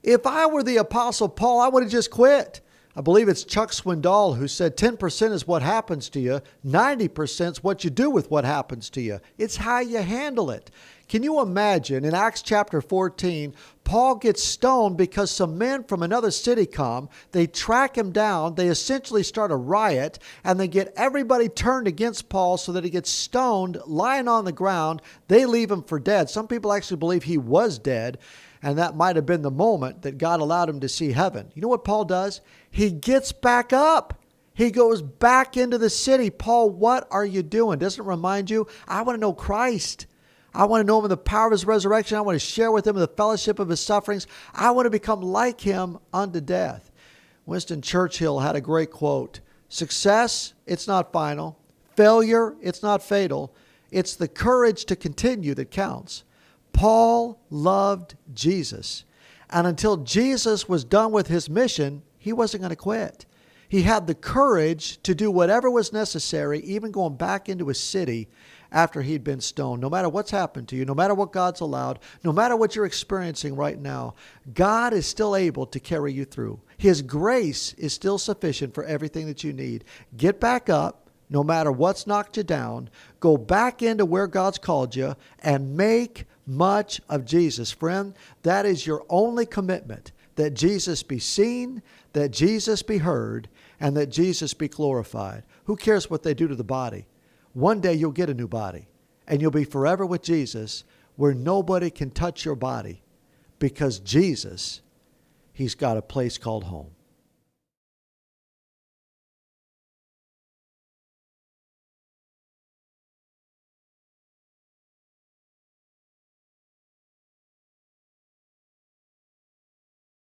If I were the Apostle Paul, I would have just quit. I believe it's Chuck Swindoll who said 10% is what happens to you. 90% is what you do with what happens to you. It's how you handle it. Can you imagine in Acts chapter 14, Paul gets stoned because some men from another city come. They track him down. They essentially start a riot and they get everybody turned against Paul so that he gets stoned, lying on the ground. They leave him for dead. Some people actually believe he was dead. And that might have been the moment that God allowed him to see heaven. You know what Paul does? He gets back up. He goes back into the city. Paul, what are you doing? Doesn't it remind you? I want to know Christ. I want to know him in the power of his resurrection. I want to share with him in the fellowship of his sufferings. I want to become like him unto death. Winston Churchill had a great quote. Success, it's not final. Failure, it's not fatal. It's the courage to continue that counts. Paul loved Jesus. And until Jesus was done with his mission, he wasn't going to quit. He had the courage to do whatever was necessary, even going back into his city after he'd been stoned. No matter what's happened to you, no matter what God's allowed, no matter what you're experiencing right now, God is still able to carry you through. His grace is still sufficient for everything that you need. Get back up. No matter what's knocked you down, go back into where God's called you and make much of Jesus. Friend, that is your only commitment, that Jesus be seen, that Jesus be heard, and that Jesus be glorified. Who cares what they do to the body? One day you'll get a new body, and you'll be forever with Jesus where nobody can touch your body because Jesus, he's got a place called home.